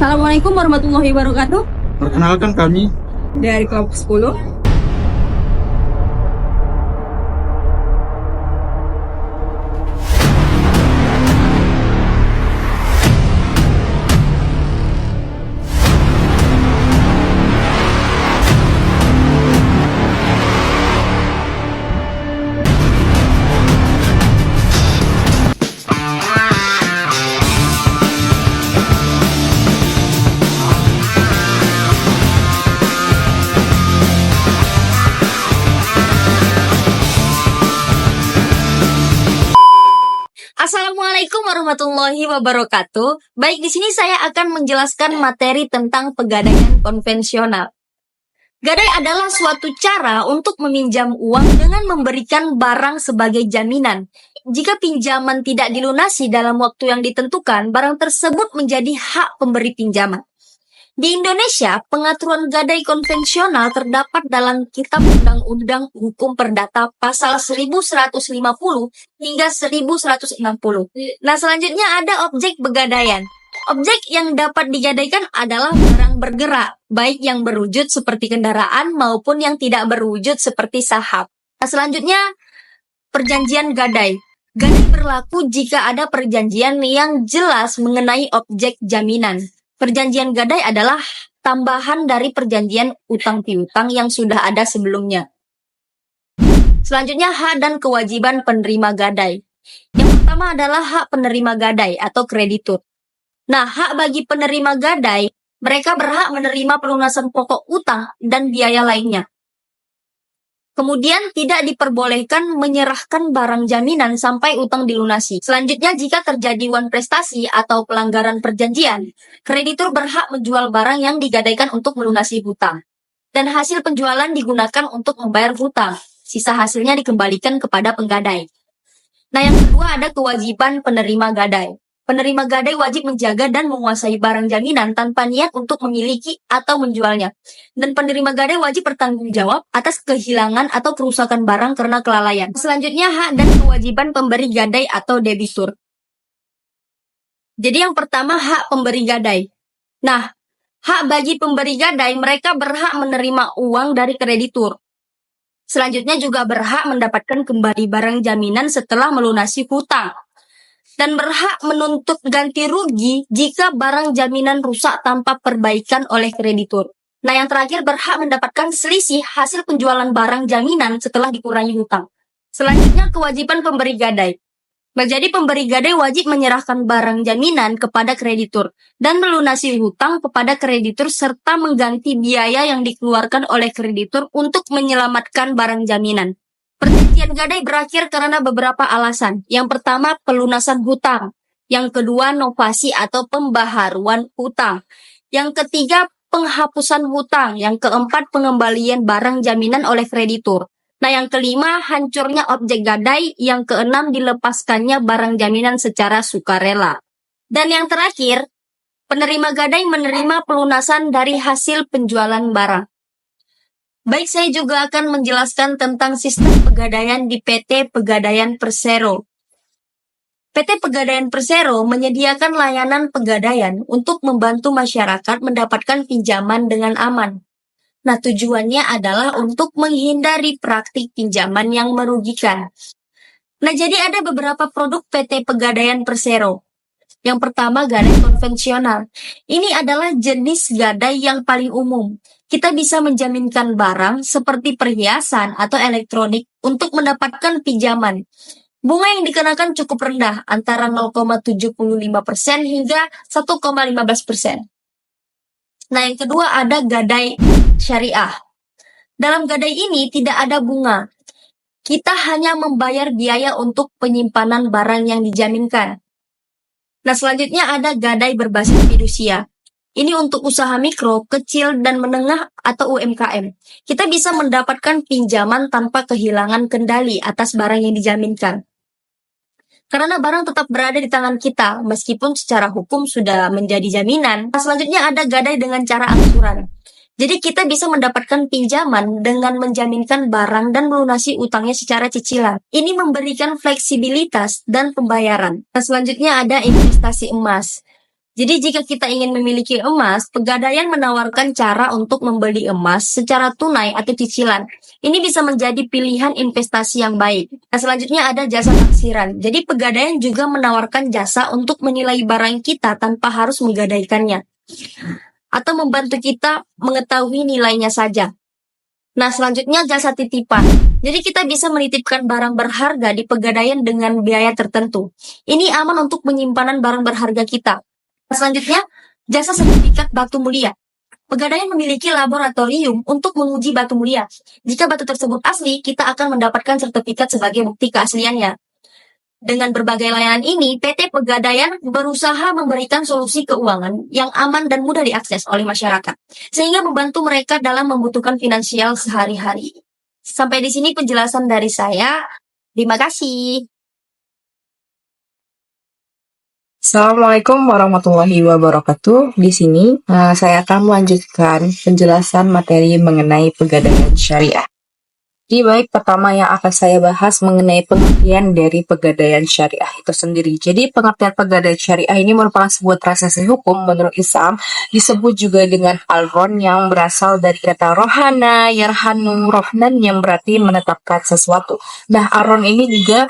Assalamualaikum warahmatullahi wabarakatuh. Perkenalkan kami. Dari kelompok 10. Assalamualaikum warahmatullahi wabarakatuh. Baik, di sini saya akan menjelaskan materi tentang pegadaian konvensional. Gadai adalah suatu cara untuk meminjam uang dengan memberikan barang sebagai jaminan. Jika pinjaman tidak dilunasi dalam waktu yang ditentukan, barang tersebut menjadi hak pemberi pinjaman. Di Indonesia, pengaturan gadai konvensional terdapat dalam Kitab Undang-Undang Hukum Perdata pasal 1150 hingga 1160. Nah, selanjutnya ada objek pegadaian. Objek yang dapat digadaikan adalah barang bergerak, baik yang berwujud seperti kendaraan maupun yang tidak berwujud seperti saham. Nah, selanjutnya perjanjian gadai. Gadai berlaku jika ada perjanjian yang jelas mengenai objek jaminan. Perjanjian gadai adalah tambahan dari perjanjian utang piutang yang sudah ada sebelumnya. Selanjutnya, hak dan kewajiban penerima gadai. Yang pertama adalah hak penerima gadai atau kreditur. Nah, hak bagi penerima gadai, mereka berhak menerima pelunasan pokok utang dan biaya lainnya. Kemudian tidak diperbolehkan menyerahkan barang jaminan sampai utang dilunasi. Selanjutnya, jika terjadi wan prestasi atau pelanggaran perjanjian, kreditur berhak menjual barang yang digadaikan untuk melunasi hutang. Dan hasil penjualan digunakan untuk membayar hutang. Sisa hasilnya dikembalikan kepada penggadai. Nah, yang kedua ada kewajiban penerima gadai. Penerima gadai wajib menjaga dan menguasai barang jaminan tanpa niat untuk memiliki atau menjualnya. Dan penerima gadai wajib bertanggung jawab atas kehilangan atau kerusakan barang karena kelalaian. Selanjutnya, hak dan kewajiban pemberi gadai atau debitur. Jadi yang pertama, hak pemberi gadai. Nah, hak bagi pemberi gadai, mereka berhak menerima uang dari kreditur. Selanjutnya juga berhak mendapatkan kembali barang jaminan setelah melunasi hutang. Dan berhak menuntut ganti rugi jika barang jaminan rusak tanpa perbaikan oleh kreditur. Nah, yang terakhir berhak mendapatkan selisih hasil penjualan barang jaminan setelah dikurangi hutang. Selanjutnya, kewajiban pemberi gadai. Jadi pemberi gadai wajib menyerahkan barang jaminan kepada kreditur dan melunasi hutang kepada kreditur serta mengganti biaya yang dikeluarkan oleh kreditur untuk menyelamatkan barang jaminan. Perjanjian gadai berakhir karena beberapa alasan. Yang pertama, pelunasan hutang. Yang kedua, novasi atau pembaharuan hutang. Yang ketiga, penghapusan hutang. Yang keempat, pengembalian barang jaminan oleh kreditur. Nah, yang kelima, hancurnya objek gadai. Yang keenam, dilepaskannya barang jaminan secara sukarela. Dan yang terakhir, penerima gadai menerima pelunasan dari hasil penjualan barang. Baik, saya juga akan menjelaskan tentang sistem pegadaian di PT Pegadaian Persero. PT Pegadaian Persero menyediakan layanan pegadaian untuk membantu masyarakat mendapatkan pinjaman dengan aman. Nah, tujuannya adalah untuk menghindari praktik pinjaman yang merugikan. Nah, jadi ada beberapa produk PT Pegadaian Persero. Yang pertama, gadai konvensional. Ini adalah jenis gadai yang paling umum. Kita bisa menjaminkan barang seperti perhiasan atau elektronik untuk mendapatkan pinjaman. Bunga yang dikenakan cukup rendah, antara 0,75% hingga 1,15%. Nah, yang kedua ada gadai syariah. Dalam gadai ini tidak ada bunga. Kita hanya membayar biaya untuk penyimpanan barang yang dijaminkan. Nah, selanjutnya ada gadai berbasis fidusia. Ini untuk usaha mikro, kecil, dan menengah atau UMKM. Kita bisa mendapatkan pinjaman tanpa kehilangan kendali atas barang yang dijaminkan. Karena barang tetap berada di tangan kita, meskipun secara hukum sudah menjadi jaminan. Nah, selanjutnya ada gadai dengan cara angsuran. Jadi kita bisa mendapatkan pinjaman dengan menjaminkan barang dan melunasi utangnya secara cicilan. Ini memberikan fleksibilitas dan pembayaran. Nah, selanjutnya ada investasi emas. Jadi jika kita ingin memiliki emas, Pegadaian menawarkan cara untuk membeli emas secara tunai atau cicilan. Ini bisa menjadi pilihan investasi yang baik. Nah, selanjutnya ada jasa taksiran. Jadi Pegadaian juga menawarkan jasa untuk menilai barang kita tanpa harus menggadaikannya. Atau membantu kita mengetahui nilainya saja. Nah, selanjutnya jasa titipan. Jadi kita bisa menitipkan barang berharga di Pegadaian dengan biaya tertentu. Ini aman untuk penyimpanan barang berharga kita. Selanjutnya, jasa sertifikat batu mulia. Pegadaian memiliki laboratorium untuk menguji batu mulia. Jika batu tersebut asli, kita akan mendapatkan sertifikat sebagai bukti keasliannya. Dengan berbagai layanan ini, PT Pegadaian berusaha memberikan solusi keuangan yang aman dan mudah diakses oleh masyarakat, sehingga membantu mereka dalam membutuhkan finansial sehari-hari. Sampai di sini penjelasan dari saya. Terima kasih. Assalamualaikum warahmatullahi wabarakatuh. Di sini saya akan melanjutkan penjelasan materi mengenai pegadaian syariah. Jadi baik, pertama yang akan saya bahas mengenai pengertian dari pegadaian syariah itu sendiri. Jadi pengertian pegadaian syariah ini merupakan sebuah transaksi hukum menurut Islam, disebut juga dengan al-ron yang berasal dari kata rohana, yarhanu, rohnan yang berarti menetapkan sesuatu. Nah, al-ron ini juga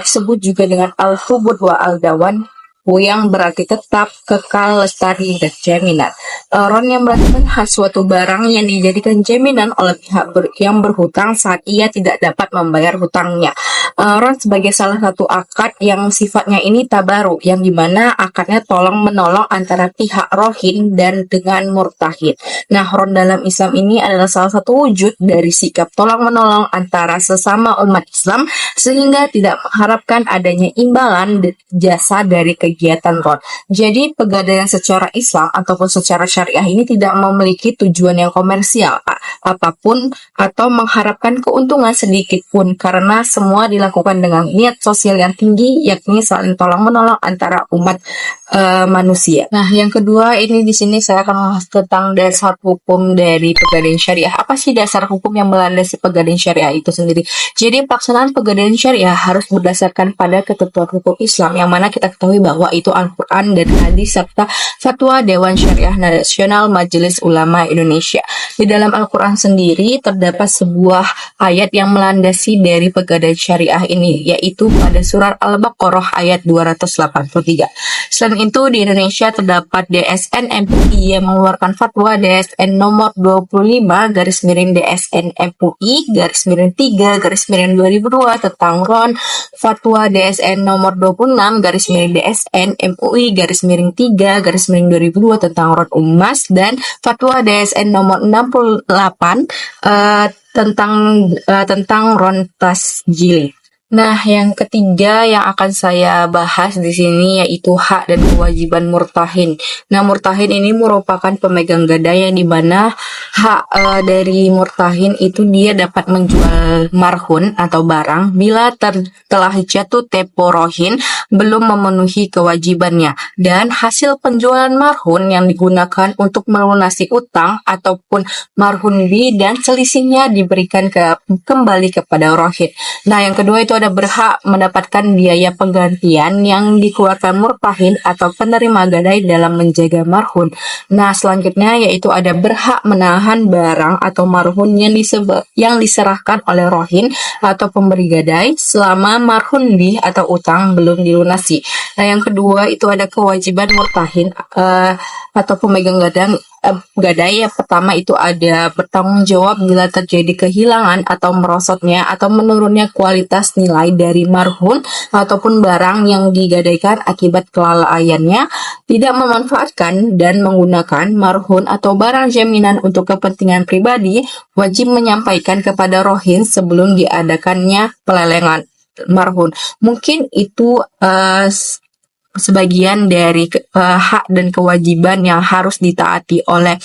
disebut juga dengan al-thubut wa al-dawan, yang berarti tetap, kekal, lestari, dan jaminan. Ron yang berarti suatu barang yang dijadikan jaminan oleh pihak yang berhutang saat ia tidak dapat membayar hutangnya. Ron sebagai salah satu akad yang sifatnya ini tabaru, yang dimana akadnya tolong menolong antara pihak rohin dan dengan murtahin. Nah, ron dalam Islam ini adalah salah satu wujud dari sikap tolong menolong antara sesama umat Islam, sehingga tidak mengharapkan adanya imbalan jasa dari kegiatan ron. Jadi pegadaian secara Islam ataupun secara syariah ini tidak memiliki tujuan yang komersial apapun atau mengharapkan keuntungan sedikit pun, karena semua dilakukan dengan niat sosial yang tinggi, yakni saling tolong menolong antara umat manusia. Nah, yang kedua ini di sini saya akan membahas tentang dasar hukum dari pegadaian syariah. Apa sih dasar hukum yang melandasi pegadaian syariah itu sendiri? Jadi pelaksanaan pegadaian syariah harus berdasarkan pada ketentuan hukum Islam, yang mana kita ketahui bahwa itu Al-Quran dan hadis serta fatwa Dewan Syariah Nasional Majelis Ulama Indonesia. Di dalam Al-Quran sendiri terdapat sebuah ayat yang melandasi dari pegadaian syariah ini, yaitu pada surat Al-Baqarah ayat 283. Selain itu di Indonesia terdapat DSN MUI yang mengeluarkan fatwa DSN nomor 25 garis miring DSN MUI garis miring 3 garis miring 2002 tentang ron, fatwa DSN nomor 26 garis miring DSN MUI garis miring 3 garis miring 2002 tentang ron emas, dan fatwa DSN nomor 68 tentang ron tasjil. Nah, yang ketiga yang akan saya bahas di sini yaitu hak dan kewajiban murtahin. Nah, murtahin ini merupakan pemegang gadai yang dimana hak dari murtahin itu dia dapat menjual marhun atau barang bila telah jatuh tempo rohin belum memenuhi kewajibannya, dan hasil penjualan marhun yang digunakan untuk melunasi utang ataupun marhun B dan selisihnya diberikan kembali kepada rohin. Nah, yang kedua itu ada berhak mendapatkan biaya penggantian yang dikeluarkan murtahin atau penerima gadai dalam menjaga marhun. Nah, selanjutnya yaitu ada berhak menahan barang atau marhun yang diserahkan oleh rohin atau pemberi gadai selama marhun B atau utang belum dilunasi. Nah, yang kedua itu ada kewajiban murtahin atau pemegang gadai. Yang pertama itu ada bertanggung jawab bila terjadi kehilangan atau merosotnya atau menurunnya kualitas nilai dari marhun ataupun barang yang digadaikan akibat kelalaiannya, tidak memanfaatkan dan menggunakan marhun atau barang jaminan untuk kepentingan pribadi, wajib menyampaikan kepada rohin sebelum diadakannya pelelengan marhun. Mungkin itu sebagian dari hak dan kewajiban yang harus ditaati oleh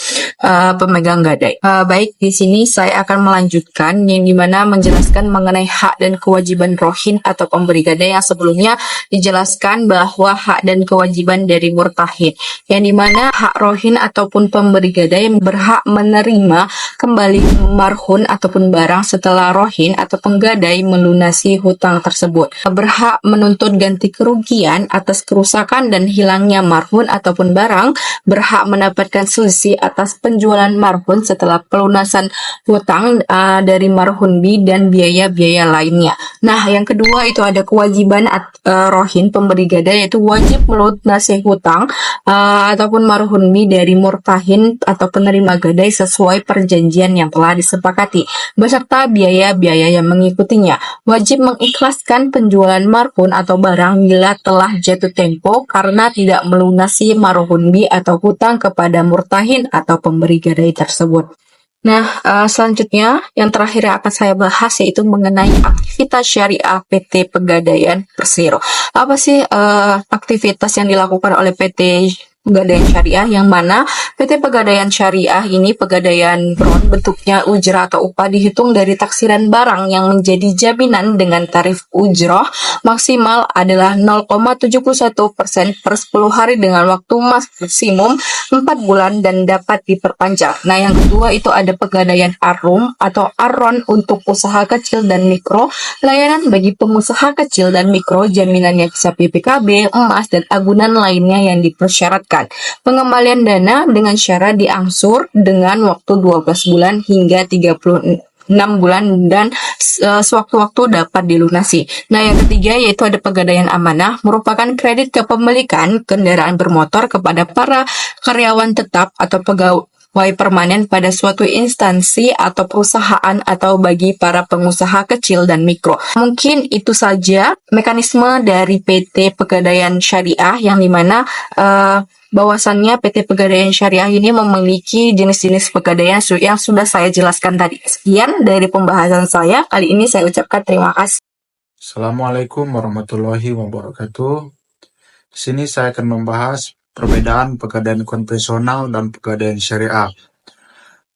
pemegang gadai. Baik, di sini saya akan melanjutkan yang dimana menjelaskan mengenai hak dan kewajiban rohin atau pemberi gadai yang sebelumnya dijelaskan bahwa hak dan kewajiban dari murtahin, yang dimana hak rohin ataupun pemberi gadai berhak menerima kembali marhun ataupun barang setelah rohin atau penggadai melunasi hutang tersebut, berhak menuntut ganti kerugian atas kerugian kerusakan dan hilangnya marhun ataupun barang, berhak mendapatkan selisih atas penjualan marhun setelah pelunasan hutang dari marhun B dan biaya-biaya lainnya. Nah, yang kedua itu ada kewajiban rohin pemberi gadai, yaitu wajib melunasi hutang ataupun marhun B dari murtahin atau penerima gadai sesuai perjanjian yang telah disepakati, beserta biaya-biaya yang mengikutinya. Wajib mengikhlaskan penjualan marhun atau barang bila telah jatuh tempo karena tidak melunasi marhun B atau hutang kepada murtahin atau pemberi gadai tersebut. Nah, selanjutnya yang terakhir yang akan saya bahas yaitu mengenai aktivitas syariah PT Pegadaian Persero. Apa sih aktivitas yang dilakukan oleh PT Pegadaian Syariah, yang mana PT Pegadaian Syariah ini pegadaian bron bentuknya ujrah atau upah dihitung dari taksiran barang yang menjadi jaminan dengan tarif ujrah maksimal adalah 0,71% per 10 hari dengan waktu maksimum 4 bulan dan dapat diperpanjang. Nah, yang kedua itu ada pegadaian arum atau aron untuk usaha kecil dan mikro, layanan bagi pengusaha kecil dan mikro, jaminannya bisa PPKB, emas, dan agunan lainnya yang dipersyaratkan. Pengembalian dana dengan syarat diangsur dengan waktu 12 bulan hingga 36 bulan dan sewaktu-waktu dapat dilunasi. Nah, yang ketiga yaitu ada pegadaian amanah, merupakan kredit kepemilikan kendaraan bermotor kepada para karyawan tetap atau pegawai permanen pada suatu instansi atau perusahaan atau bagi para pengusaha kecil dan mikro. Mungkin itu saja mekanisme dari PT Pegadaian Syariah, yang dimana bahwasannya PT Pegadaian Syariah ini memiliki jenis-jenis pegadaian yang sudah saya jelaskan tadi. Sekian dari pembahasan saya. Kali ini saya ucapkan terima kasih. Assalamualaikum warahmatullahi wabarakatuh. Di sini saya akan membahas perbedaan pegadaian konvensional dan pegadaian syariah.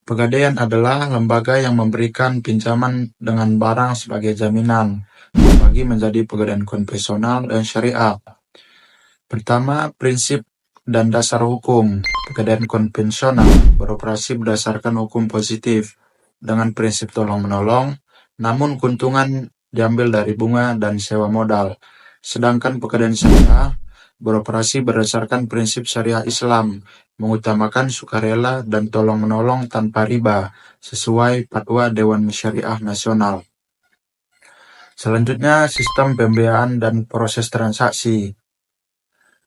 Pegadaian adalah lembaga yang memberikan pinjaman dengan barang sebagai jaminan, bagi menjadi pegadaian konvensional dan syariah. Pertama, prinsip dan dasar hukum. Pegadaian konvensional beroperasi berdasarkan hukum positif dengan prinsip tolong-menolong, namun keuntungan diambil dari bunga dan sewa modal. Sedangkan pegadaian syariah beroperasi berdasarkan prinsip syariah Islam, mengutamakan sukarela dan tolong-menolong tanpa riba, sesuai Fatwa Dewan Syariah Nasional. Selanjutnya, sistem pembiayaan dan proses transaksi.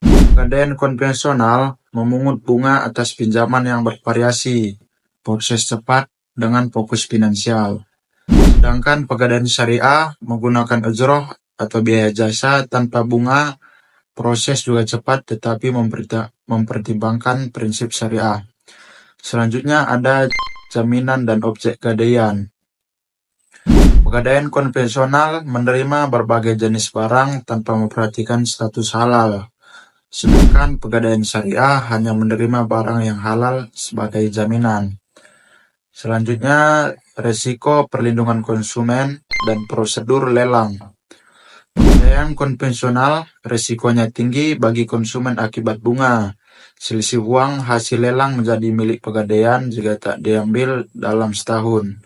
Pegadaian konvensional memungut bunga atas pinjaman yang bervariasi, proses cepat dengan fokus finansial. Sedangkan pegadaian syariah menggunakan ujroh atau biaya jasa tanpa bunga, proses juga cepat tetapi mempertimbangkan prinsip syariah. Selanjutnya ada jaminan dan objek gadaian. Pegadaian konvensional menerima berbagai jenis barang tanpa memperhatikan status halal. Sedangkan pegadaian syariah hanya menerima barang yang halal sebagai jaminan. Selanjutnya, resiko perlindungan konsumen dan prosedur lelang. Pegadaian konvensional resikonya tinggi bagi konsumen akibat bunga. Selisih uang hasil lelang menjadi milik pegadaian jika tak diambil dalam setahun.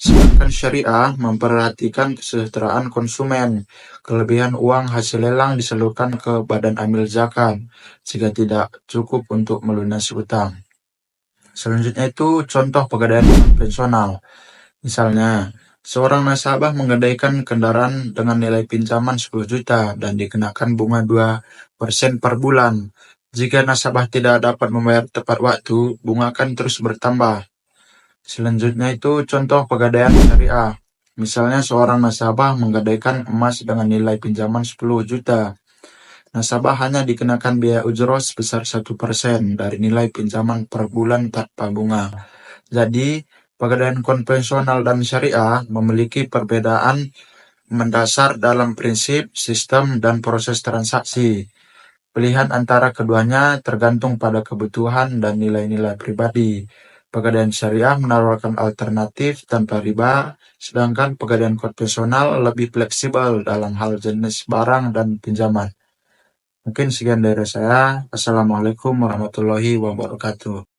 Sedangkan syariah memperhatikan kesejahteraan konsumen. Kelebihan uang hasil lelang disalurkan ke badan amil zakat jika tidak cukup untuk melunasi utang. Selanjutnya itu contoh pegadaian konvensional. Misalnya, seorang nasabah menggadaikan kendaraan dengan nilai pinjaman 10 juta dan dikenakan bunga 2% per bulan. Jika nasabah tidak dapat membayar tepat waktu, bunga akan terus bertambah. Selanjutnya itu contoh pegadaian syariah. Misalnya seorang nasabah menggadaikan emas dengan nilai pinjaman 10 juta. Nasabah hanya dikenakan biaya ujroh sebesar 1% dari nilai pinjaman per bulan tanpa bunga. Jadi, pegadaian konvensional dan syariah memiliki perbedaan mendasar dalam prinsip, sistem, dan proses transaksi. Pilihan antara keduanya tergantung pada kebutuhan dan nilai-nilai pribadi. Pegadaian syariah menawarkan alternatif tanpa riba, sedangkan pegadaian konvensional lebih fleksibel dalam hal jenis barang dan pinjaman. Mungkin sekian dari saya. Assalamualaikum warahmatullahi wabarakatuh.